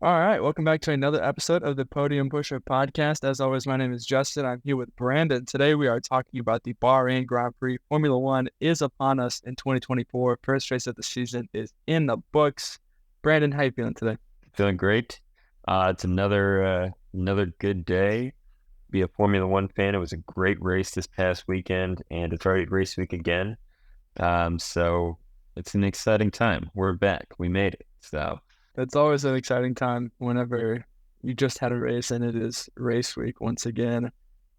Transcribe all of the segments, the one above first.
All right, welcome back to another episode of the Podium Pusher podcast. As always, my name is Justin. I'm here with Brandon. Today we are talking about the Bahrain Grand Prix. Formula One is upon us in 2024. First race of the season is in the books. Brandon, how you feeling today? Feeling great. It's another good day. Be a Formula One fan. It was a great race this past weekend, and it's already race week again. So it's an exciting time. We're back. We made it. So It's always an exciting time whenever you just had a race and it is race week once again.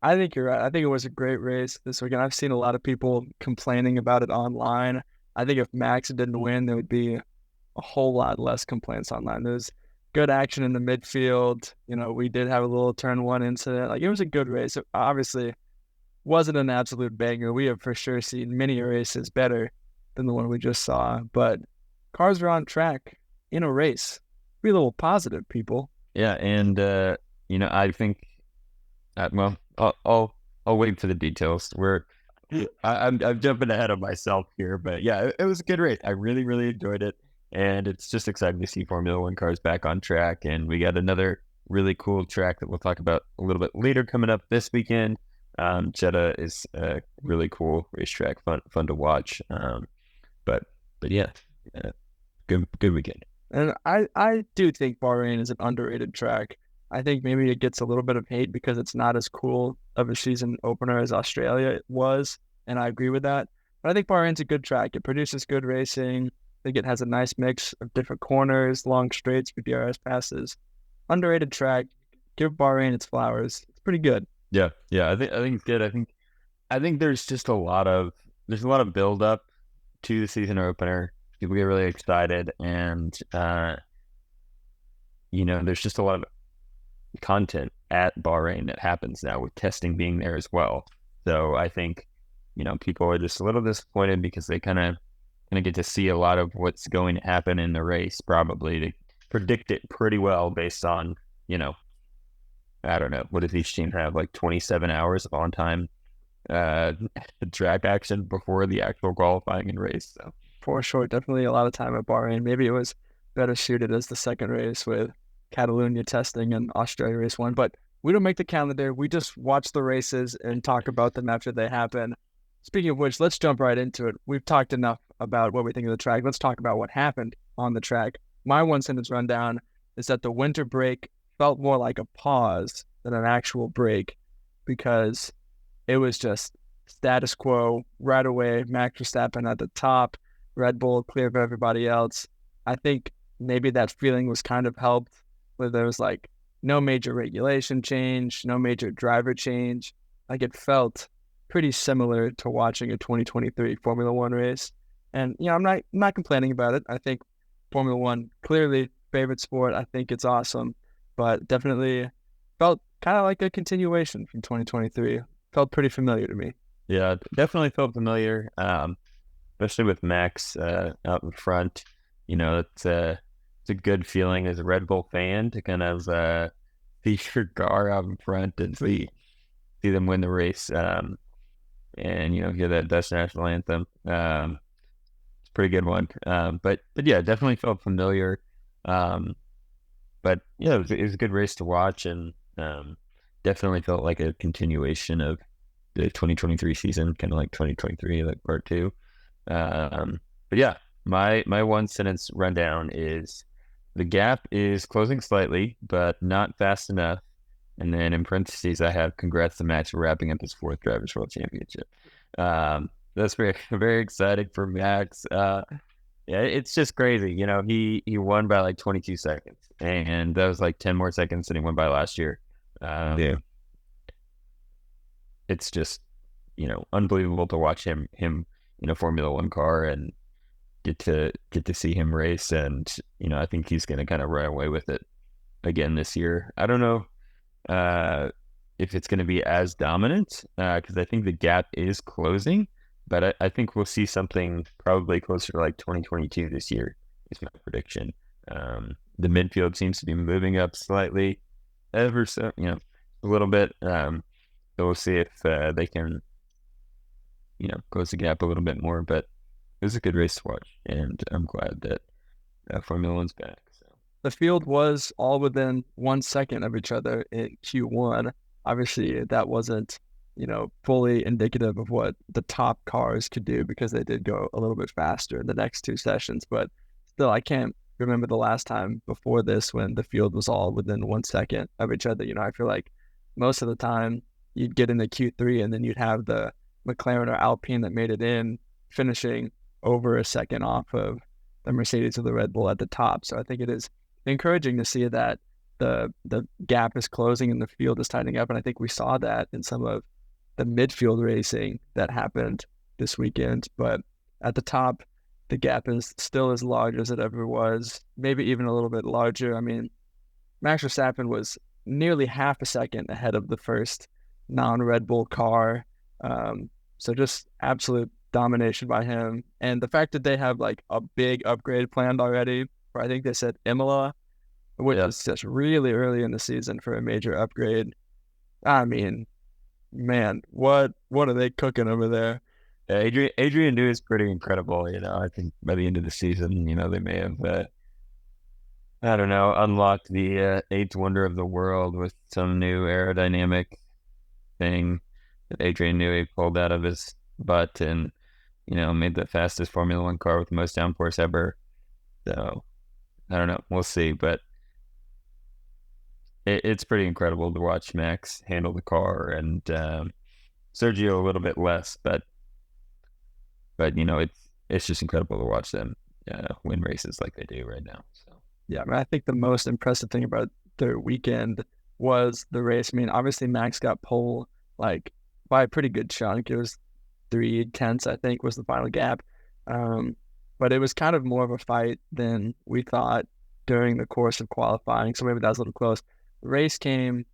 I think you're right. I think it was a great race this weekend. I've seen a lot of people complaining about it online. I think if Max didn't win, there would be a whole lot less complaints online. There's good action in the midfield. We did have a little turn one incident. Like, it was a good race. It obviously wasn't an absolute banger. We have for sure seen many races better than the one we just saw, but cars were on track in a race. Be a little positive, people. yeah, and I think well, I'll wait for the details. I'm jumping ahead of myself here, but yeah, it was a good race. I really enjoyed it. And it's just exciting to see Formula One cars back on track. And we got another really cool track that we'll talk about a little bit later coming up this weekend. Jeddah is a really cool racetrack, fun to watch. But yeah, good weekend. And I do think Bahrain is an underrated track. I think maybe it gets a little bit of hate because it's not as cool of a season opener as Australia was, and I agree with that. But I think Bahrain's a good track. It produces good racing. I think it has a nice mix of different corners, long straights, DRS passes. Underrated track. Give Bahrain its flowers. It's pretty good. Yeah. I think it's good. I think there's just there's a lot of build up to the season opener. People get really excited, and there's just a lot of content at Bahrain that happens now with testing being there as well. So I think people are just a little disappointed because they kind of get to see a lot of what's going to happen in the race. Probably they predict it pretty well based on I don't know, what does each team have, like 27 hours of on time track action before the actual qualifying and race. So For sure, definitely a lot of time at Bahrain. Maybe it was better suited as the second race with Catalonia testing and Australia race one. But we don't make the calendar. We just watch the races and talk about them after they happen. Speaking of which, let's jump right into it. We've talked enough about what we think of the track. Let's talk about what happened on the track. My one sentence rundown is that the winter break felt more like a pause than an actual break because it was just status quo right away. Max Verstappen at the top, Red Bull clear of everybody else. I think maybe that feeling was kind of helped where there was like no major regulation change, no major driver change. Like, it felt pretty similar to watching a 2023 Formula One race. And I'm not complaining about it. I think Formula One, clearly favorite sport. I think it's awesome, but definitely felt kind of like a continuation from 2023. Felt pretty familiar to me. yeah, definitely felt familiar. Especially with Max out in front. It's a good feeling as a Red Bull fan to kind of see your car out in front and see them win the race. And hear that Dutch national anthem. It's a pretty good one. But yeah, definitely felt familiar. But yeah, it was a good race to watch, and definitely felt like a continuation of the 2023 season, kind of like 2023, like part two. But yeah, my one sentence rundown is the gap is closing slightly, but not fast enough. And then in parentheses, I have congrats to Max for wrapping up his fourth Drivers' World Championship. That's very exciting for Max. Yeah, it's just crazy. He won by like 22 seconds, and that was like 10 more seconds than he won by last year. Yeah, it's just unbelievable to watch him in a Formula One car and get to see him race. And I think he's going to kind of run away with it again this year. I don't know if it's going to be as dominant because I think the gap is closing, but I think we'll see something probably closer to like 2022 this year is my prediction. The midfield seems to be moving up slightly, ever so, a little bit. So we'll see if they can, close the gap a little bit more. But it was a good race to watch, and I'm glad that Formula One's back. So the field was all within 1 second of each other in Q1. Obviously, that wasn't, fully indicative of what the top cars could do because they did go a little bit faster in the next two sessions. But still, I can't remember the last time before this when the field was all within 1 second of each other. I feel like most of the time you'd get into Q3 and then you'd have the McLaren or Alpine that made it in finishing over a second off of the Mercedes or the Red Bull at the top. So I think it is encouraging to see that the gap is closing and the field is tightening up. And I think we saw that in some of the midfield racing that happened this weekend. But at the top, the gap is still as large as it ever was, maybe even a little bit larger. I mean, Max Verstappen was nearly half a second ahead of the first non-Red Bull car. So just absolute domination by him. And the fact that they have like a big upgrade planned already, or I think they said Imola, which is just really early in the season for a major upgrade. I mean, man, what are they cooking over there? Adrian Newey is pretty incredible. I think by the end of the season, they may have, I don't know, unlocked the eighth wonder of the world with some new aerodynamic thing that Adrian Newey pulled out of his butt and, made the fastest Formula One car with the most downforce ever. So, I don't know. We'll see. But it's pretty incredible to watch Max handle the car and Sergio a little bit less. But it's just incredible to watch them win races like they do right now. So yeah, I mean, I think the most impressive thing about their weekend was the race. I mean, obviously Max got pole like by a pretty good chunk. It was 3/10, I think, was the final gap. But it was kind of more of a fight than we thought during the course of qualifying. So maybe that was a little close. The race came,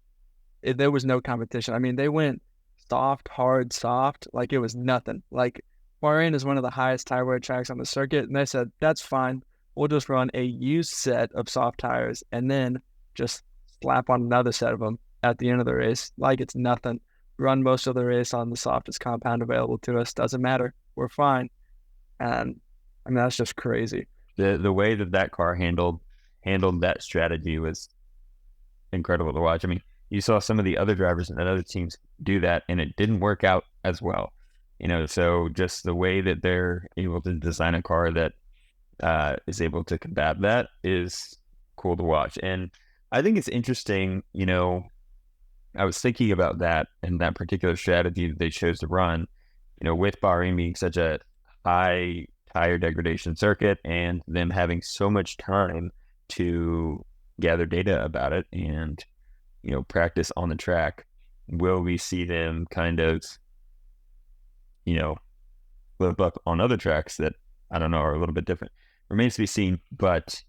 there was no competition. I mean, they went soft, hard, soft, like it was nothing. Like Bahrain is one of the highest tire wear tracks on the circuit, and they said, that's fine. We'll just run a used set of soft tires and then just slap on another set of them at the end of the race like it's nothing. Run most of the race on the softest compound available to us. Doesn't matter. We're fine. And I mean, that's just crazy. The way that car handled that strategy was incredible to watch. I mean, you saw some of the other drivers and other teams do that, and it didn't work out as well. So just the way that they're able to design a car that is able to combat that is cool to watch. And I think it's interesting, I was thinking about that and that particular strategy that they chose to run, with Bahrain being such a high tire degradation circuit and them having so much time to gather data about it and, practice on the track. Will we see them kind of, live up on other tracks that, I don't know, are a little bit different? Remains to be seen, but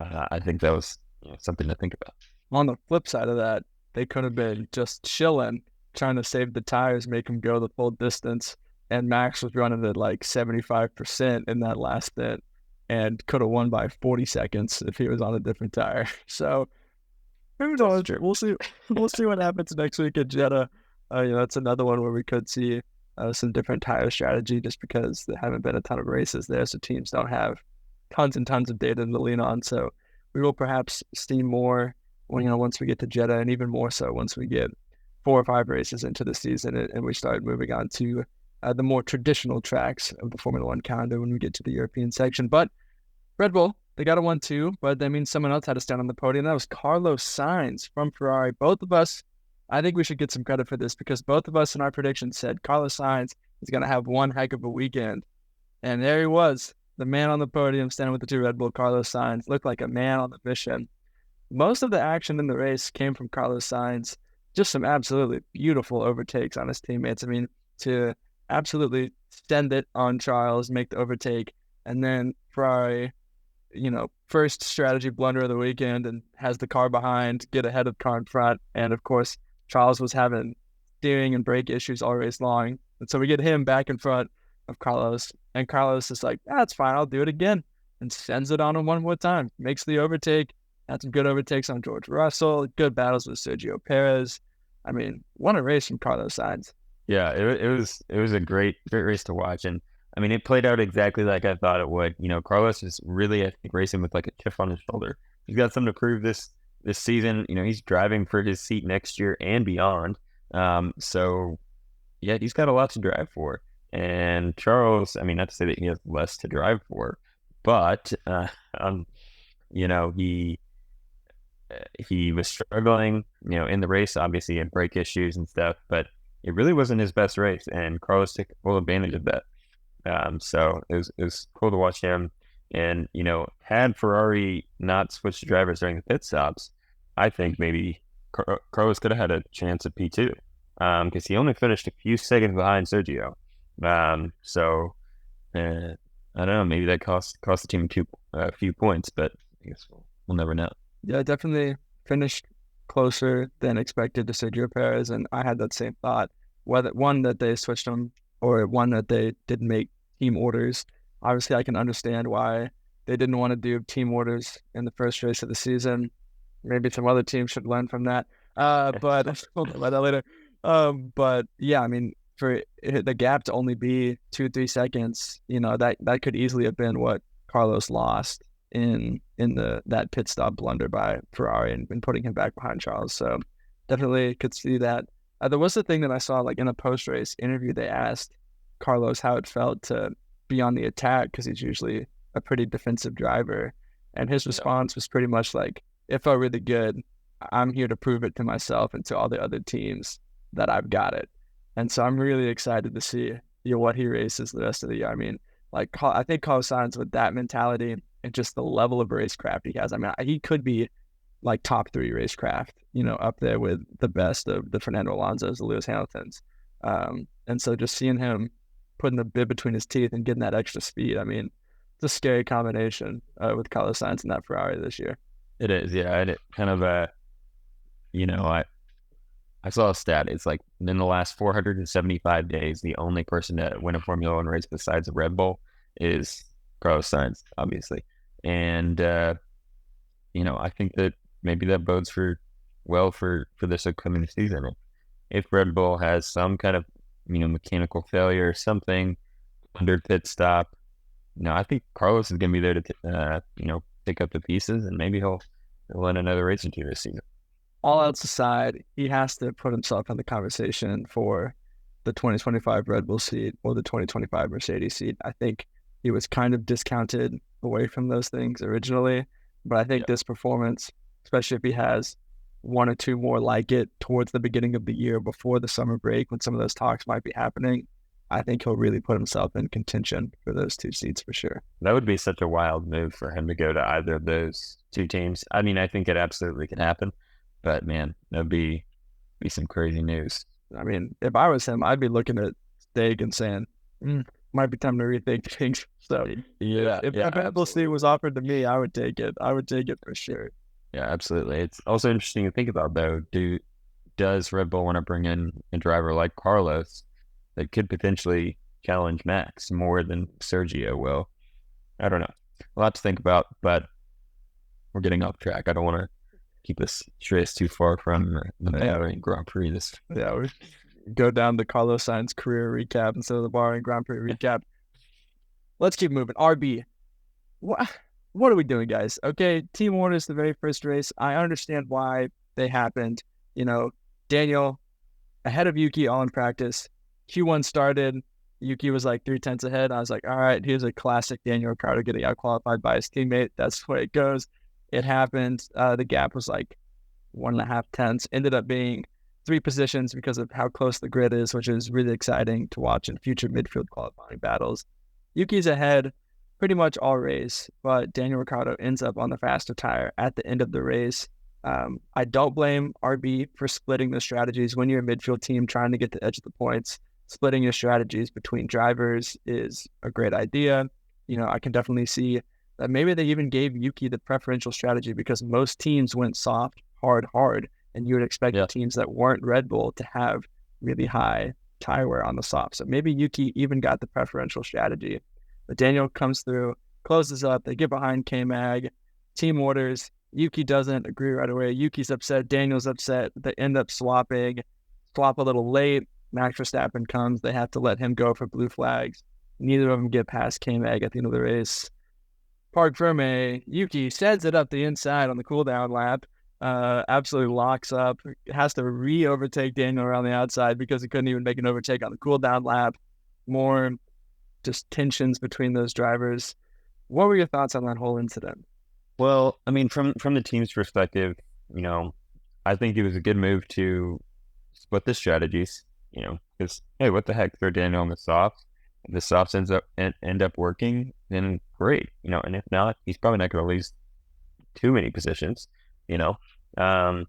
I think that was something to think about. On the flip side of that, they could have been just chilling, trying to save the tires, make them go the full distance. And Max was running at like 75% in that last stint and could have won by 40 seconds if he was on a different tire. So who knows? We'll see. We'll see what happens next week at Jeddah. That's another one where we could see some different tire strategy just because there haven't been a ton of races there. So teams don't have tons and tons of data to lean on. So we will perhaps see more once we get to Jeddah, and even more so once we get 4 or 5 races into the season and we start moving on to the more traditional tracks of the Formula One calendar when we get to the European section. But Red Bull, they got a 1-2, but that means someone else had to stand on the podium. That was Carlos Sainz from Ferrari. Both of us, I think we should get some credit for this because both of us in our predictions said Carlos Sainz is going to have one heck of a weekend. And there he was, the man on the podium standing with the 2 Red Bull. Carlos Sainz looked like a man on the mission. Most of the action in the race came from Carlos Sainz. Just some absolutely beautiful overtakes on his teammates. I mean, to absolutely send it on Charles, make the overtake, and then Ferrari, first strategy blunder of the weekend and has the car behind, get ahead of car in front. And of course, Charles was having steering and brake issues all race long. And so we get him back in front of Carlos, and Carlos is like, that's fine, I'll do it again, and sends it on him one more time, makes the overtake, had some good overtakes on George Russell, good battles with Sergio Perez. I mean, what a race from Carlos Sainz. Yeah, it was a great race to watch. And I mean, it played out exactly like I thought it would. Carlos is really, I think, racing with like a chip on his shoulder he's got something to prove this season. You know, he's driving for his seat next year and beyond. So yeah, he's got a lot to drive for. And Charles, I mean, not to say that he has less to drive for, but you know, he was struggling, you know, in the race. Obviously, he had brake issues and stuff, but it really wasn't his best race, and Carlos took full advantage of that. So it was cool to watch him. And, you know, had Ferrari not switched drivers during the pit stops, I think maybe Carlos could have had a chance at P2, because he only finished a few seconds behind Sergio. So I don't know, maybe that cost the team a few points, but I guess we'll never know. Yeah, definitely finished closer than expected to Sergio Perez, and I had that same thought. Whether one that they switched him or one that they didn't make team orders. Obviously, I can understand why they didn't want to do team orders in the first race of the season. Maybe some other teams should learn from that. But we'll talk about that later. But yeah, I mean, for the gap to only be 2-3 seconds, you know, that could easily have been what Carlos lost in that pit stop blunder by Ferrari and putting him back behind Charles. So definitely could see that. There was the thing that I saw, like in a post-race interview, they asked Carlos how it felt to be on the attack, because he's usually a pretty defensive driver, and his response was pretty much like, it felt really good. I'm here to prove it to myself and to all the other teams that I've got it. And so I'm really excited to see, you know, what he races the rest of the year. I mean, like, I think Carlos Sainz, with that mentality and just the level of racecraft he has, I mean, he could be like top 3 racecraft, you know, up there with the best of the Fernando Alonso's, the Lewis Hamiltons. And so just seeing him putting the bib between his teeth and getting that extra speed, I mean, it's a scary combination with Carlos Sainz and that Ferrari this year. It is, yeah. And it kind of, you know, I saw a stat. It's like in the last 475 days, the only person to win a Formula One race besides a Red Bull is Carlos Sainz, obviously. And, you know, I think that maybe that bodes for this upcoming season. If Red Bull has some kind of, you know, mechanical failure or something under pit stop, you know, I think Carlos is going to be there to, you know, pick up the pieces, and maybe he'll win another race or two this season. All else aside, he has to put himself in the conversation for the 2025 Red Bull seat or the 2025 Mercedes seat. I think he was kind of discounted away from those things originally, but I think this performance, especially if he has 1 or 2 more like it towards the beginning of the year before the summer break, when some of those talks might be happening, I think he'll really put himself in contention for those 2 seats for sure. That would be such a wild move for him to go to either of those 2 teams. I mean, I think it absolutely could happen, but man, that'd be some crazy news. I mean, if I was him, I'd be looking at Stake and saying, might be time to rethink things. So yeah, if Red Bull seat was offered to me, I would take it. I would take it for sure. Yeah, absolutely. It's also interesting to think about, though. Does Red Bull want to bring in a driver like Carlos that could potentially challenge Max more than Sergio will? I don't know. A lot to think about, but we're getting off track. I don't want to keep this race too far from the Bahrain Grand Prix. Yeah, we go down the Carlos Sainz career recap instead of the Bahrain Grand Prix recap. Let's keep moving. RB. What are we doing, guys? Okay, team orders the very first race. I understand why they happened. You know, Daniel ahead of Yuki all in practice. Q1 started. Yuki was like 0.3 ahead. I was like, all right, here's a classic Daniel Ricciardo getting out qualified by his teammate. That's the way it goes. It happened. The gap was like 1.5 tenths. Ended up being 3 positions because of how close the grid is, which is really exciting to watch in future midfield qualifying battles. Yuki's ahead pretty much all race, but Daniel Ricciardo ends up on the faster tire at the end of the race. I don't blame RB for splitting the strategies when you're a midfield team trying to get the edge of the points. Splitting your strategies between drivers is a great idea. You know, I can definitely see that maybe they even gave Yuki the preferential strategy because most teams went soft, hard, and you would expect the teams that weren't Red Bull to have really high tire wear on the soft. So maybe Yuki even got the preferential strategy. But Daniel comes through, closes up, they get behind K-Mag, team orders, Yuki doesn't agree right away. Yuki's upset, Daniel's upset, they end up swap a little late. Max Verstappen comes, they have to let him go for blue flags. Neither of them get past K-Mag at the end of the race. Park Ferme, Yuki sends it up the inside on the cool down lap. Absolutely locks up. Has to re-overtake Daniel around the outside because he couldn't even make an overtake on the cool down lap. More just tensions between those drivers. What were your thoughts on that whole incident? Well, I mean, from the team's perspective, I think it was a good move to split the strategies. Because hey, what the heck? Throw Daniel on the softs. If the softs end up working, then great. And if not, he's probably not going to lose too many positions. You know, um,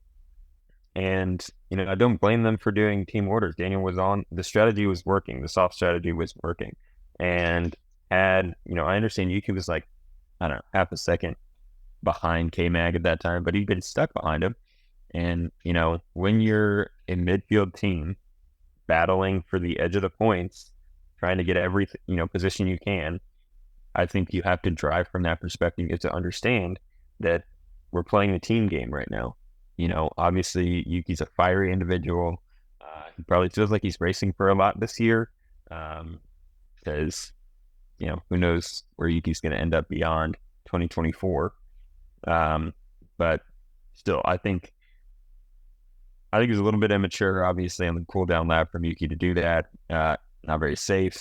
and I don't blame them for doing team orders. Daniel was on the strategy was working. The soft strategy was working, and I understand Yuki was like, I don't know, half a second behind K-Mag at that time, but he'd been stuck behind him. And, when you're a midfield team battling for the edge of the points, trying to get every, position you can, I think you have to drive from that perspective. You have to understand that we're playing a team game right now. Obviously Yuki's a fiery individual. He probably feels like he's racing for a lot this year. Because, who knows where Yuki's going to end up beyond 2024. But still, I think it was a little bit immature, obviously, on the cool down lap from Yuki to do that. Not very safe.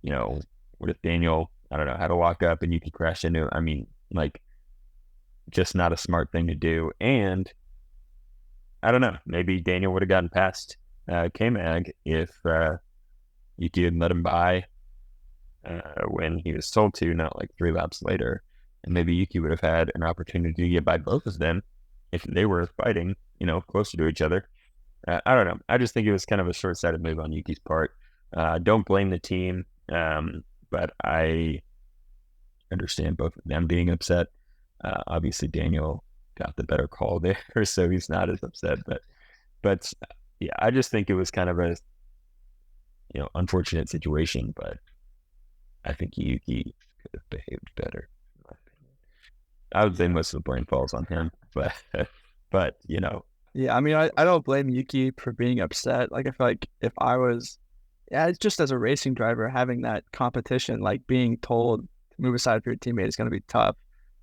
What if Daniel, I don't know, had to walk up and Yuki crashed into him? I mean, like, just not a smart thing to do. And I don't know, maybe Daniel would have gotten past K-Mag if Yuki had let him by when he was told to, not like 3 laps later. And maybe Yuki would have had an opportunity to get by both of them if they were fighting, closer to each other. I don't know. I just think it was kind of a short-sighted move on Yuki's part. Don't blame the team, but I understand both of them being upset. Obviously, Daniel got the better call there, so he's not as upset. But yeah, I just think it was kind of a unfortunate situation. But I think Yuki could have behaved better. I would say most of the blame falls on him, but Yeah, I mean, I don't blame Yuki for being upset. Like, I feel like if I was, it's just as a racing driver, having that competition, like being told to move aside for your teammate is going to be tough.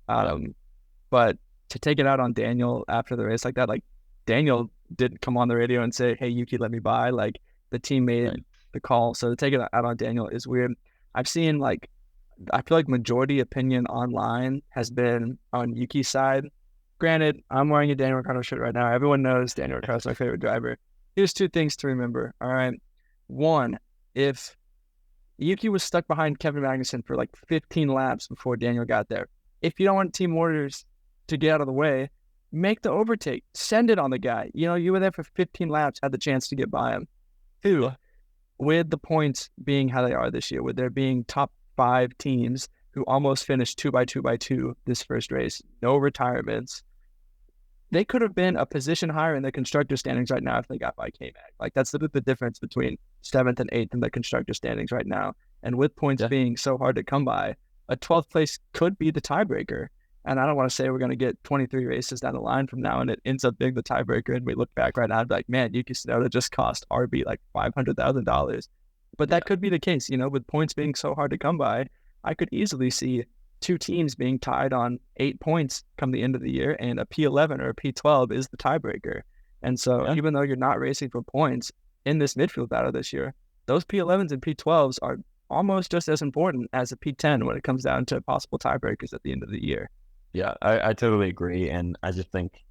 But to take it out on Daniel after the race like that, like Daniel didn't come on the radio and say, "Hey, Yuki, let me by." Like the team made the call, so to take it out on Daniel is weird. I've seen I feel like majority opinion online has been on Yuki's side. Granted, I'm wearing a Daniel Ricciardo shirt right now. Everyone knows Daniel Ricciardo is my favorite driver. Here's 2 things to remember. All right. One, if Yuki was stuck behind Kevin Magnussen for like 15 laps before Daniel got there, if you don't want team orders to get out of the way, make the overtake. Send it on the guy. You were there for 15 laps, had the chance to get by him. 2, with the points being how they are this year, with there being top 5 teams who almost finished 2x2x2 this first race, no retirements, they could have been a position higher in the constructor standings right now if they got by K-Mag. Like, that's the difference between 7th and 8th in the constructor standings right now. And with points being so hard to come by, a 12th place could be the tiebreaker. And I don't want to say we're going to get 23 races down the line from now and it ends up being the tiebreaker and we look back right now and be like, man, Yuki Tsunoda just cost RB like $500,000. But that could be the case, with points being so hard to come by. I could easily see 2 teams being tied on 8 points come the end of the year, and a P11 or a P12 is the tiebreaker. And so even though you're not racing for points in this midfield battle this year, those P11s and P12s are almost just as important as a P10 when it comes down to possible tiebreakers at the end of the year. Yeah, I totally agree. And I just think,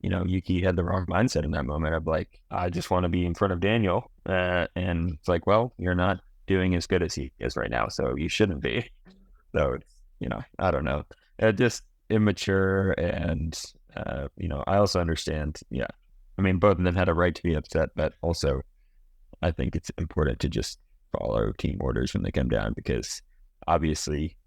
Yuki had the wrong mindset in that moment of like, I just want to be in front of Daniel. And it's like, well, you're not doing as good as he is right now, so you shouldn't be. So it's, I don't know. Just immature. And, I also understand. Yeah. I mean, both of them had a right to be upset, but also I think it's important to just follow team orders when they come down because obviously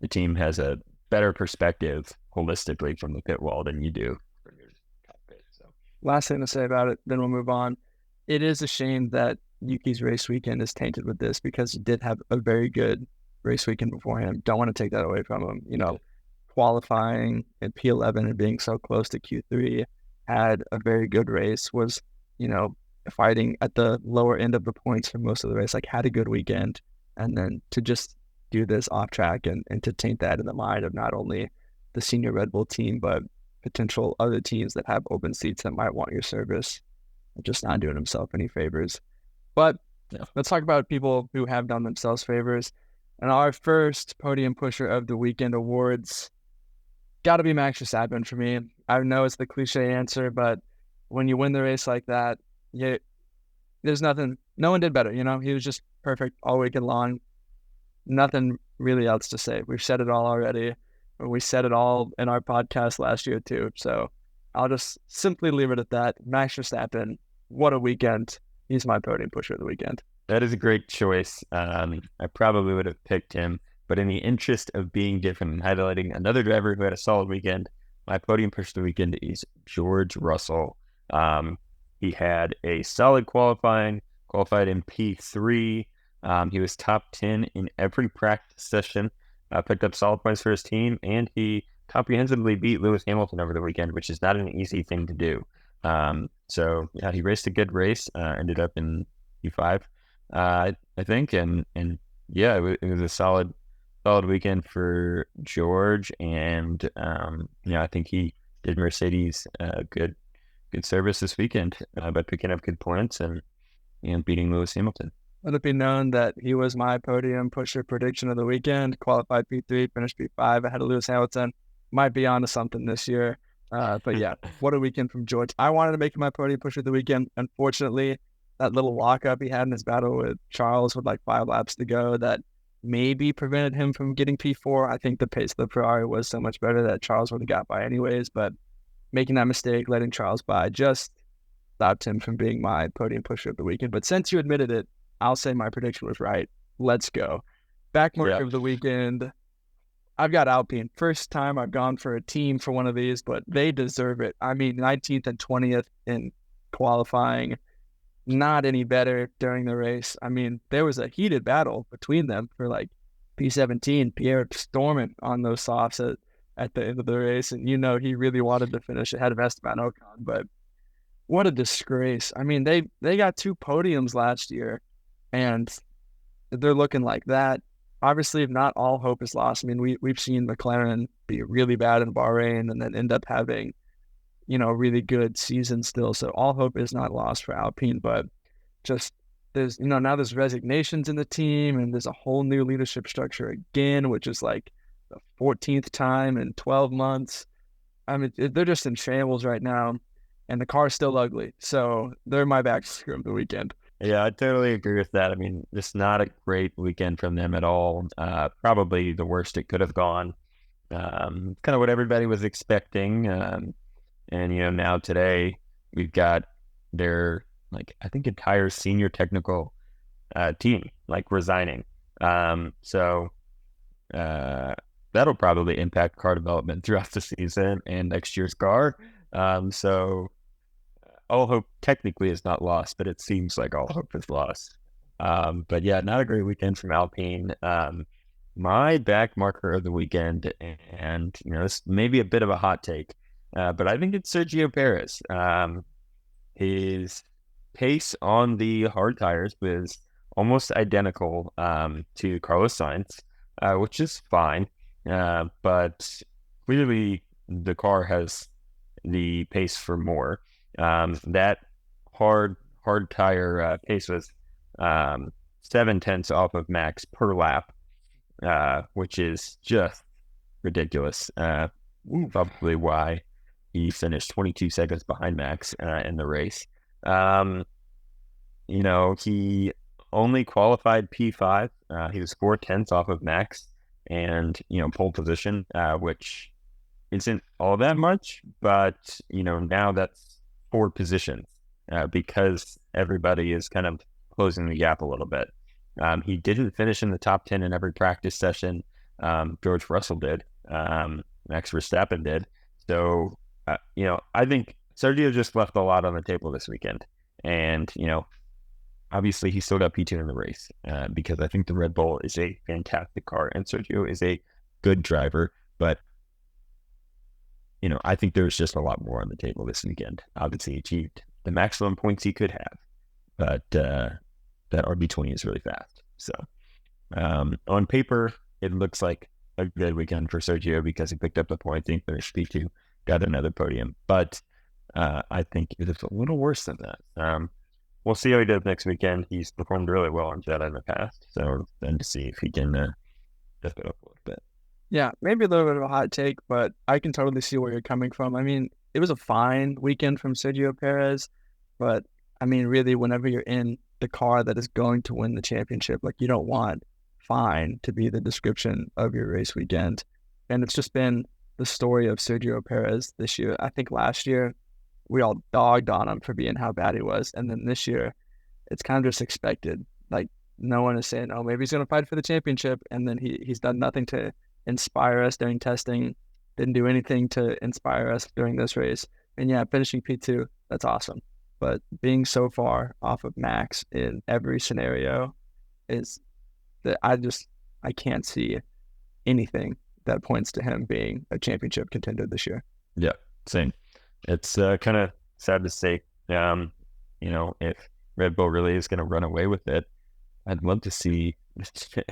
the team has a better perspective holistically from the pit wall than you do from your cockpit. So, last thing to say about it, then we'll move on. It is a shame that Yuki's race weekend is tainted with this because he did have a very good race weekend beforehand. Don't want to take that away from him. Qualifying at P11 and being so close to Q3, had a very good race, was, fighting at the lower end of the points for most of the race, like had a good weekend. And then to just do this off track and to taint that in the mind of not only the senior Red Bull team, but potential other teams that have open seats that might want your service. Just not doing himself any favors. But let's talk about people who have done themselves favors. And our first podium pusher of the weekend awards got to be Max Verstappen for me. I know it's the cliche answer, but when you win the race like that, there's nothing. No one did better. He was just perfect all weekend long. Nothing really else to say. We've said it all already. We said it all in our podcast last year too. So I'll just simply leave it at that. Max Verstappen, what a weekend. He's my podium pusher of the weekend. That is a great choice. I probably would have picked him, but in the interest of being different and highlighting another driver who had a solid weekend, my podium push of the weekend is George Russell. He had a solid qualified in P3. He was top 10 in every practice session, picked up solid points for his team, and he comprehensively beat Lewis Hamilton over the weekend, which is not an easy thing to do. So yeah, he raced a good race, ended up in P5, I think, and yeah, it was a solid weekend for George, and I think he did Mercedes good service this weekend by picking up good points and beating Lewis Hamilton. Let it be known that he was my podium pusher prediction of the weekend. Qualified P3, finished P5 ahead of Lewis Hamilton. Might be on to something this year. But yeah, what a weekend from George. I wanted to make him my podium pusher of the weekend. Unfortunately, that little lockup he had in his battle with Charles with like 5 laps to go that maybe prevented him from getting P4. I think the pace of the Ferrari was so much better that Charles would have got by anyways. But making that mistake, letting Charles by, just stopped him from being my podium pusher of the weekend. But since you admitted it, I'll say my prediction was right. Let's go. Backmarker of the weekend. I've got Alpine. First time I've gone for a team for one of these, but they deserve it. I mean, 19th and 20th in qualifying, not any better during the race. I mean, there was a heated battle between them for like P17. Pierre storming on those softs at the end of the race, and he really wanted to finish ahead of Esteban Ocon, but what a disgrace. I mean, they got 2 podiums last year, and they're looking like that. Obviously, if not all hope is lost. I mean, we've seen McLaren be really bad in Bahrain and then end up having, a really good season still. So all hope is not lost for Alpine, but just there's, now there's resignations in the team and there's a whole new leadership structure again, which is like the 14th time in 12 months. I mean, they're just in shambles right now, and the car's still ugly. So they're my backmarker of the weekend. Yeah, I totally agree with that. I mean, just not a great weekend from them at all. Probably the worst it could have gone. Kind of what everybody was expecting. And now today we've got their I think entire senior technical team resigning. So that'll probably impact car development throughout the season and next year's car. So all hope technically is not lost, but it seems like all hope is lost. But yeah, not a great weekend from Alpine. My back marker of the weekend, and this may be a bit of a hot take, but I think it's Sergio Perez. His pace on the hard tires was almost identical to Carlos Sainz, which is fine. But clearly the car has the pace for more. That hard tire pace was 0.7 off of Max per lap, which is just ridiculous. Probably why he finished 22 seconds behind Max in the race. He only qualified P5. He was 0.4 off of Max and pole position, which isn't all that much, but now that's 4 positions because everybody is kind of closing the gap a little bit. He didn't finish in the top 10 in every practice session. George Russell did. Max Verstappen did. So, I think Sergio just left a lot on the table this weekend. And, obviously he still got P2 in the race because I think the Red Bull is a fantastic car and Sergio is a good driver. But I think there's just a lot more on the table this weekend. Obviously, he achieved the maximum points he could have, but that RB20 is really fast. So, On paper, it looks like a good weekend for Sergio because he picked up the point, he finished P2, got another podium. But I think it is a little worse than that. We'll see how he does next weekend. He's performed really well on Jeddah in the past, so then to see if he can step it up a little bit. Yeah, maybe a little bit of a hot take, but I can totally see where you're coming from. I mean, it was a fine weekend from Sergio Perez, but I mean, really, whenever you're in the car that is going to win the championship, like you don't want fine to be the description of your race weekend. And it's just been the story of Sergio Perez this year. I think last year we all dogged on him for being how bad he was. And then this year it's kind of just expected. Like no one is saying, oh, maybe he's going to fight for the championship. And then he's done nothing to inspire us during testing, didn't do anything to inspire us during this race. And yeah, finishing P2, that's awesome. But being so far off of Max in every scenario is that I can't see anything that points to him being a championship contender this year. Yeah, same. It's kind of sad to say, if Red Bull really is going to run away with it, I'd love to see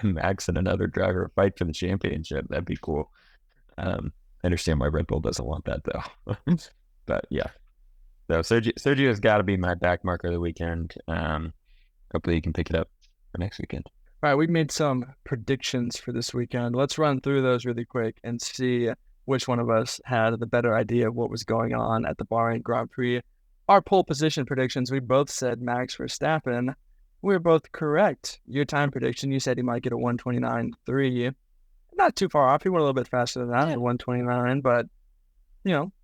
Max and another driver fight for the championship. That'd be cool. I understand why Red Bull doesn't want that though. But yeah, so Sergio's got to be my back marker of the weekend. Hopefully he can pick it up for next weekend. All right, we made some predictions for this weekend. Let's run through those really quick and see which one of us had the better idea of what was going on at the Bahrain Grand Prix. Our pole position predictions, we both said Max Verstappen. We were both correct. Your time prediction, you said he might get a 129.3. Not too far off. He went a little bit faster than that, at 129, but,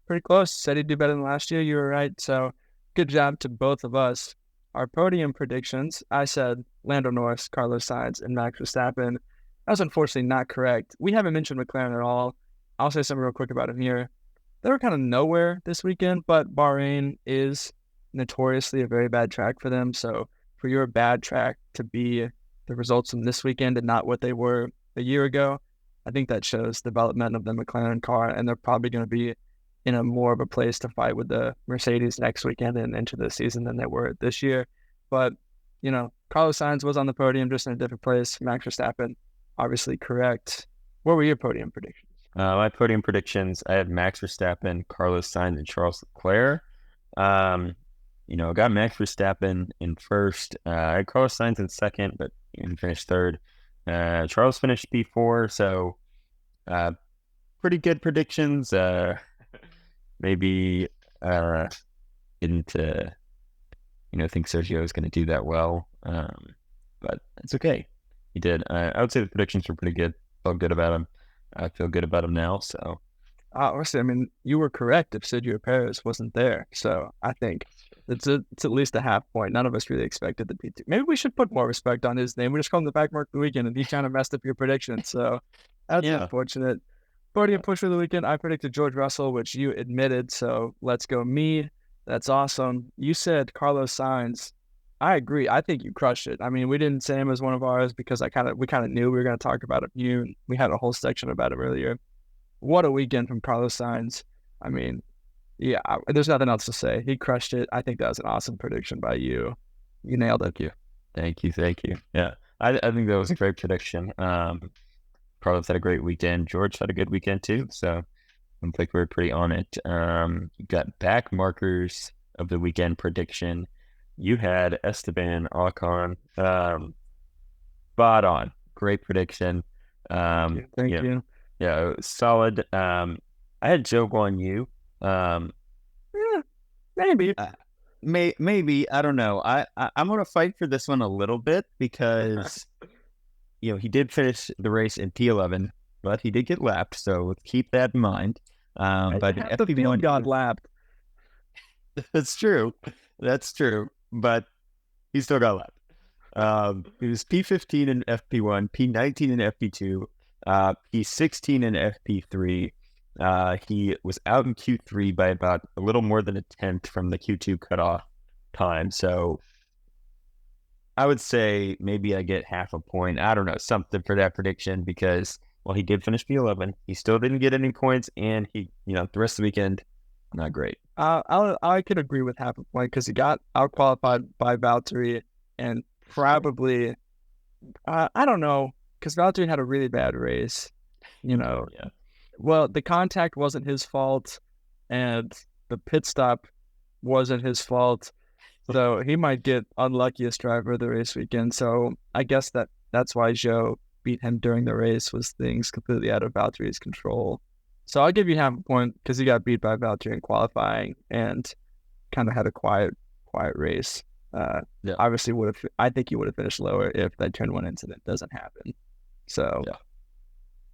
pretty close. Said he'd do better than last year. You were right. So good job to both of us. Our podium predictions, I said Lando Norris, Carlos Sainz, and Max Verstappen. That was unfortunately not correct. We haven't mentioned McLaren at all. I'll say something real quick about him here. They were kind of nowhere this weekend, but Bahrain is notoriously a very bad track for them. So for your bad track to be the results from this weekend and not what they were a year ago, I think that shows development of the McLaren car, and they're probably going to be in a more of a place to fight with the Mercedes next weekend and into the season than they were this year. But, Carlos Sainz was on the podium, just in a different place. Max Verstappen, obviously correct. What were your podium predictions? My podium predictions, I had Max Verstappen, Carlos Sainz, and Charles Leclerc. I got Max Verstappen in first. I had Carlos Sainz in second, but he finished third. Charles finished P4, so pretty good predictions. Maybe didn't think Sergio was going to do that well, but it's okay. He did. I would say the predictions were pretty good. Felt good about him. I feel good about him now. So, honestly, I mean, you were correct if Sergio Perez wasn't there. So I think it's at least a half point. None of us really expected the P2. Maybe we should put more respect on his name. We just call him the back mark of the weekend, and he kind of messed up your prediction. So that's unfortunate. Podium push for the weekend, I predicted George Russell, which you admitted. So let's go me. That's awesome. You said Carlos Sainz. I agree. I think you crushed it. I mean, we didn't say him as one of ours because we kind of knew we were going to talk about him. We had a whole section about him earlier. What a weekend from Carlos Sainz. I mean, yeah, there's nothing else to say. He crushed it. I think that was an awesome prediction by you. You nailed it. Thank you. Yeah, I think that was a great prediction. Carlos had a great weekend. George had a good weekend too. So I think we were pretty on it. Got back markers of the weekend prediction. You had Esteban Ocon. Spot on. Great prediction. Thank you. Yeah, it was solid. I had Joe Guan Yu. Maybe. Maybe. I don't know. I'm going to fight for this one a little bit because, he did finish the race in P11, but he did get lapped. So let's keep that in mind. But in FP1 got lapped. That's true. But he still got lapped. He was P15 in FP1, P19 in FP2, P16 in FP3. He was out in Q3 by about a little more than a tenth from the Q2 cutoff time. So I would say maybe I get half a point. I don't know, something for that prediction because, well, he did finish P11. He still didn't get any points, and he, the rest of the weekend, not great. I could agree with half a point because he got out-qualified by Valtteri and probably, I don't know because Valtteri had a really bad race, Yeah. Well, the contact wasn't his fault, and the pit stop wasn't his fault. So he might get unluckiest driver of the race weekend. So I guess that's why Zhou beat him during the race, was things completely out of Valtteri's control. So I'll give you half a point because he got beat by Valtteri in qualifying and kind of had a quiet race. Obviously I think he would have finished lower if that turn one incident doesn't happen. So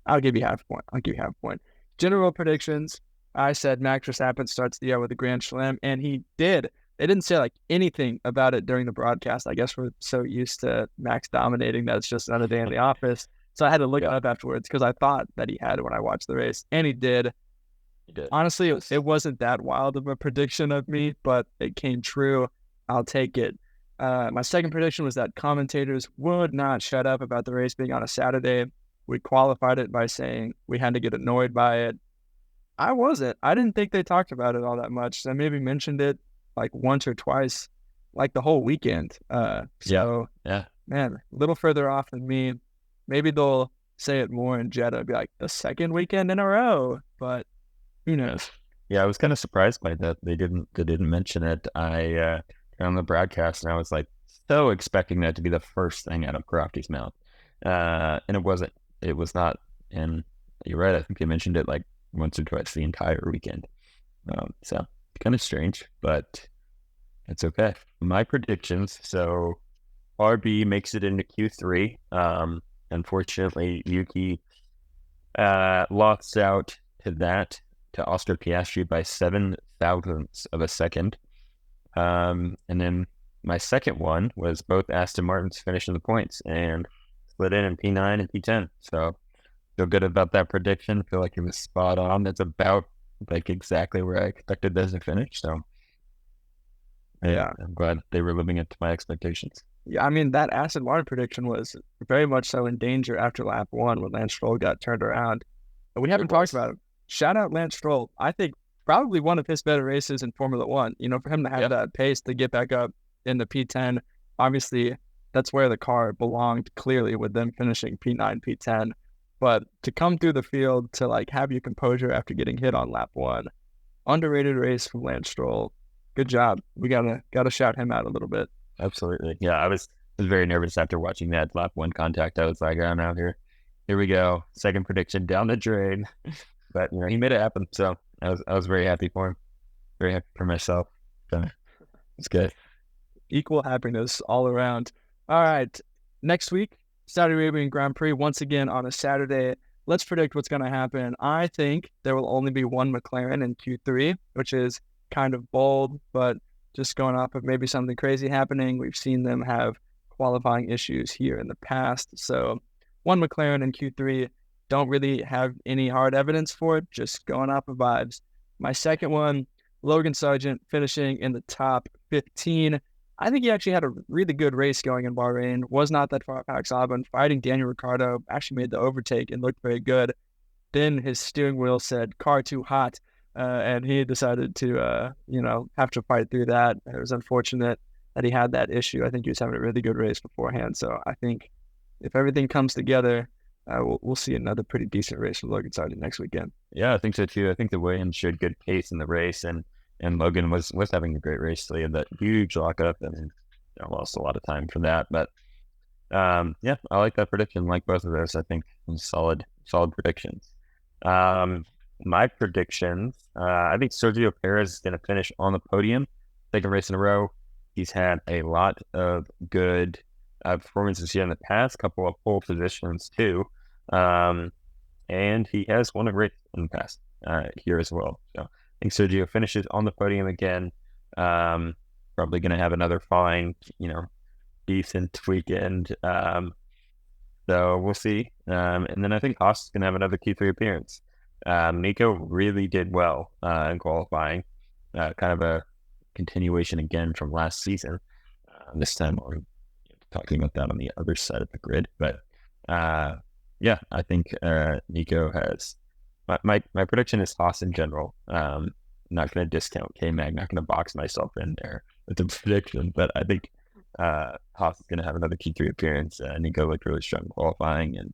I'll give you half a point. General predictions. I said Max Verstappen starts the year with a Grand Slam, and he did. They didn't say like anything about it during the broadcast. I guess we're so used to Max dominating that it's just another day in the office. So I had to look it up afterwards because I thought that he had when I watched the race, and he did. Honestly, it wasn't that wild of a prediction of me, but it came true. I'll take it. My second prediction was that commentators would not shut up about the race being on a Saturday. We qualified it by saying we had to get annoyed by it. I wasn't. I didn't think they talked about it all that much. They maybe mentioned it like once or twice, like the whole weekend. Man, a little further off than me. Maybe they'll say it more in Jeddah, be like the second weekend in a row, but who knows? Yeah, I was kind of surprised by that. They didn't mention it. I on the broadcast, and I was like so expecting that to be the first thing out of Crofty's mouth, and it wasn't. It was not. And you're right. I think they mentioned it like once or twice the entire weekend. So kind of strange, but it's okay. My predictions. So RB makes it into Q3. Unfortunately, Yuki lost out to Oscar Piastri by 7 thousandths of a second. And then my second one was both Aston Martins finishing the points and split in P9 and P10. So feel good about that prediction. Feel like it was spot on. That's about like exactly where I expected those to finish. So yeah, I'm glad they were living up to my expectations. Yeah, I mean, that Aston Martin prediction was very much so in danger after lap 1 when Lance Stroll got turned around. But we haven't talked about it. Shout out Lance Stroll. I think probably one of his better races in Formula One. For him to have that pace to get back up in the P10, obviously that's where the car belonged clearly with them finishing P9, P10. But to come through the field to like have your composure after getting hit on lap 1, underrated race from Lance Stroll. Good job. We gotta shout him out a little bit. Absolutely. Yeah, I was very nervous after watching that lap 1 contact. I was like, I'm out here. Here we go. Second prediction down the drain. But he made it happen. So I was very happy for him. Very happy for myself. So it's good. Equal happiness all around. All right. Next week, Saudi Arabian Grand Prix once again on a Saturday. Let's predict what's going to happen. I think there will only be one McLaren in Q3, which is kind of bold, but just going off of maybe something crazy happening. We've seen them have qualifying issues here in the past. So one McLaren in Q3. Don't really have any hard evidence for it, just going off of vibes. My second one, Logan Sargent finishing in the top 15. I think he actually had a really good race going in Bahrain. Was not that far past Albon, fighting Daniel Ricciardo, actually made the overtake and looked very good. Then his steering wheel said, car too hot, and he decided to, have to fight through that. It was unfortunate that he had that issue. I think he was having a really good race beforehand. So I think if everything comes together, we'll see another pretty decent race from Logan Sargent next weekend. Yeah, I think so too. I think the Williams showed good pace in the race, and Logan was having a great race. So he had that huge lockup, and lost a lot of time for that. But yeah, I like that prediction. Like both of those, I think solid predictions. My predictions, I think Sergio Perez is going to finish on the podium, second race in a row. He's had a lot of good performances here in the past, couple of pole positions too. And he has won a race in the past here as well. So I think Sergio finishes on the podium again. Probably going to have another fine, decent weekend. So we'll see. And then I think Haas is going to have another Q3 appearance. Nico really did well in qualifying. Kind of a continuation again from last season. This time on talking about that on the other side of the grid. But yeah, I think Nico has my prediction is Haas in general. I'm not going to discount K-Mag, not going to box myself in there with the prediction, but I think Haas is going to have another Q3 appearance. Nico looked really strong qualifying, and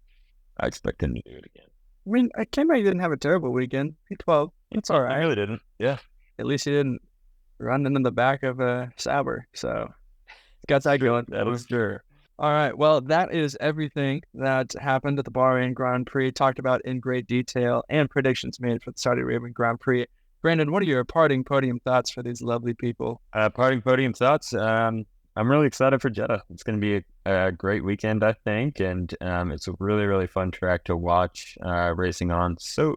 I expect him to do it again. I mean, I can't believe he didn't have a terrible weekend. P12, that's all right. I really didn't. Yeah. At least he didn't run into the back of Sauber, so got that going. That was true. All right, well, that is everything that happened at the Bahrain Grand Prix, talked about in great detail, and predictions made for the Saudi Arabian Grand Prix. Brandon, what are your parting podium thoughts for these lovely people? Parting podium thoughts. I'm really excited for Jeddah. It's going to be a great weekend, I think, and it's a really, really fun track to watch racing on so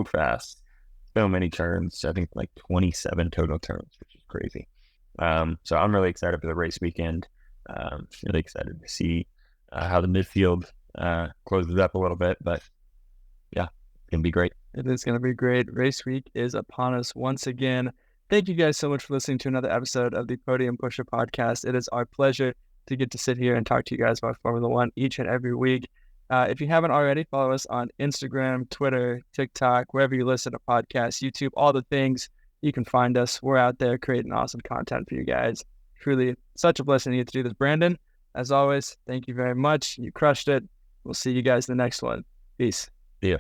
fast. So many turns. I think like 27 total turns, which is crazy. So I'm really excited for the race weekend. Really excited to see how the midfield closes up a little bit, but yeah, it's going to be great. It is going to be great. Race week is upon us once again. Thank you guys so much for listening to another episode of the Podium Pusher podcast. It is our pleasure to get to sit here and talk to you guys about Formula One each and every week. If you haven't already, follow us on Instagram, Twitter, TikTok, wherever you listen to podcasts, YouTube, all the things. You can find us. We're out there creating awesome content for you guys. Truly such a blessing to get to do this. Brandon, as always, thank you very much. You crushed it. We'll see you guys in the next one. Peace. See ya.